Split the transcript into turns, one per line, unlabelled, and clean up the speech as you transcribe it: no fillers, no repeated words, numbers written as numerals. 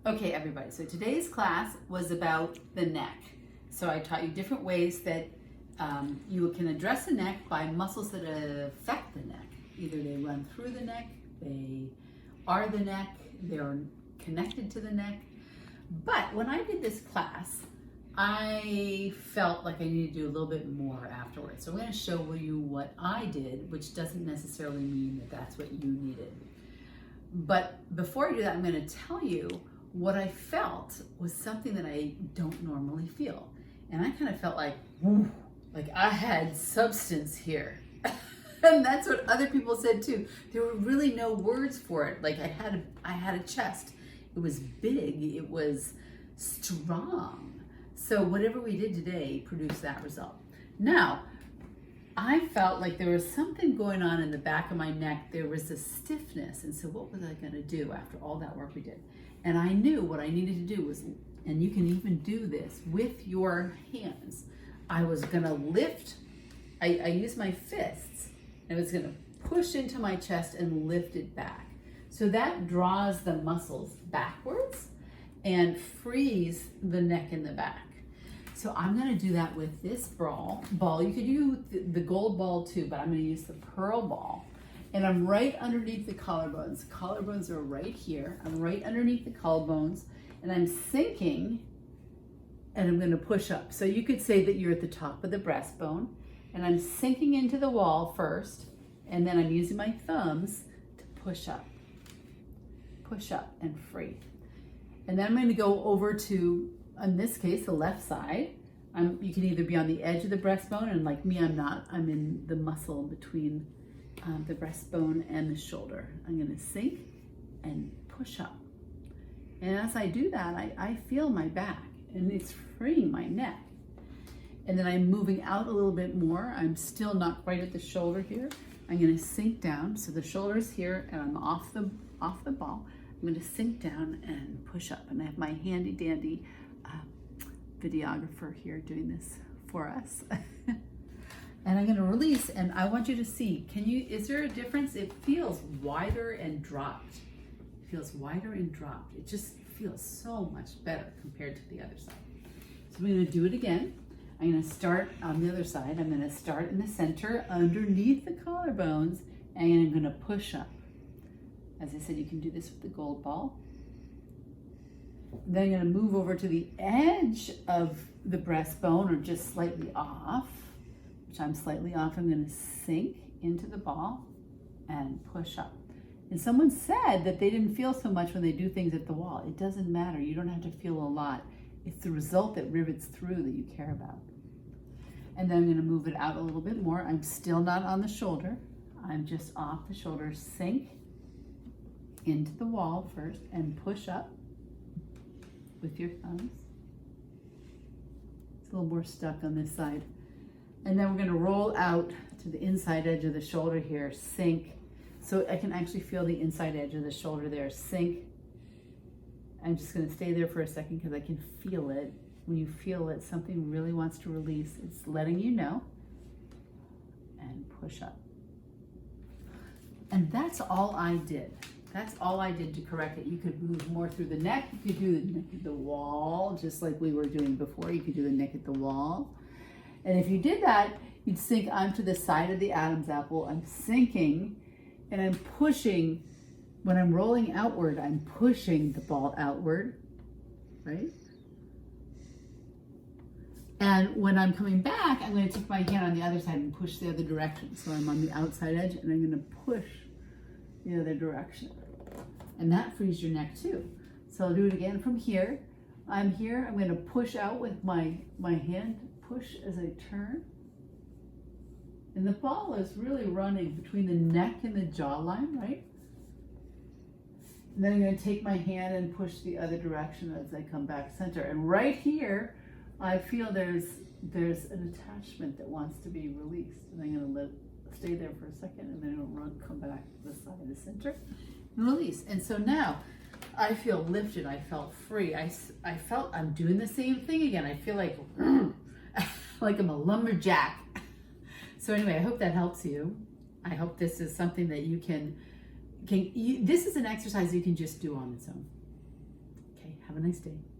Okay, everybody, so today's class was about the neck. So I taught you different ways that you can address the neck by muscles that affect the neck. Either they run through the neck, they are the neck, they're connected to the neck. But when I did this class, I felt like I needed to do a little bit more afterwards. So I'm going to show you what I did, which doesn't necessarily mean that that's what you needed. But before I do that, I'm going to tell you what I felt was something that I don't normally feel. And I kind of felt like, woo, like I had substance here. And that's what other people said too. There were really no words for it. Like I had a chest. It was big, it was strong. So whatever we did today produced that result. Now, I felt like there was something going on in the back of my neck. There was a stiffness. And so what was I gonna do after all that work we did? And I knew what I needed to do was, and you can even do this with your hands. I was gonna lift, I used my fists, and I was gonna push into my chest and lift it back. So that draws the muscles backwards and frees the neck in the back. So I'm gonna do that with this ball. You could use the gold ball too, but I'm gonna use the pearl ball. And I'm right underneath the collarbones. Collarbones are right here. I'm right underneath the collarbones, and I'm sinking, and I'm gonna push up. So you could say that you're at the top of the breastbone, and I'm sinking into the wall first, and then I'm using my thumbs to push up and free. And then I'm gonna go over to, in this case, the left side. You can either be on the edge of the breastbone, and like me, I'm not. I'm in the muscle between the breastbone and the shoulder. I'm gonna sink and push up. And as I do that, I feel my back, and it's freeing my neck. And then I'm moving out a little bit more. I'm still not quite at the shoulder here. I'm gonna sink down. So the shoulder's here, and I'm off the ball. I'm gonna sink down and push up. And I have my handy dandy videographer here doing this for us. And I'm gonna release, and I want you to see, is there a difference? It feels wider and dropped. It feels wider and dropped. It just feels so much better compared to the other side. So I'm gonna do it again. I'm gonna start on the other side. I'm gonna start in the center underneath the collarbones, and I'm gonna push up. As I said, you can do this with the gold ball. Then I'm gonna move over to the edge of the breastbone, or just slightly off, which I'm slightly off. I'm gonna sink into the ball and push up. And someone said that they didn't feel so much when they do things at the wall. It doesn't matter, you don't have to feel a lot. It's the result that rivets through that you care about. And then I'm gonna move it out a little bit more. I'm still not on the shoulder. I'm just off the shoulder. Sink into the wall first and push up with your thumbs. It's a little more stuck on this side. And then we're gonna roll out to the inside edge of the shoulder here, sink. So I can actually feel the inside edge of the shoulder there, sink. I'm just gonna stay there for a second because I can feel it. When you feel it, something really wants to release. It's letting you know. And push up. And that's all I did. That's all I did to correct it. You could move more through the neck. You could do the neck at the wall, just like we were doing before. You could do the neck at the wall. And if you did that, you'd sink onto the side of the Adam's apple. I'm sinking, and I'm pushing. When I'm rolling outward, I'm pushing the ball outward, right? And when I'm coming back, I'm going to take my hand on the other side and push the other direction. So I'm on the outside edge, and I'm going to push the other direction. And that frees your neck too. So I'll do it again from here. I'm here. I'm going to push out with my hand. Push as I turn. And the ball is really running between the neck and the jawline, right? And then I'm going to take my hand and push the other direction as I come back center. And right here, I feel there's an attachment that wants to be released. And I'm going to stay there for a second, and then it'll come back to the side of the center and release. And so now I feel lifted. I felt free. I felt I'm doing the same thing again. I feel like like I'm a lumberjack. So anyway, I hope that helps you. I hope this is something that you can this is an exercise you can just do on its own. Okay.
Have a nice day.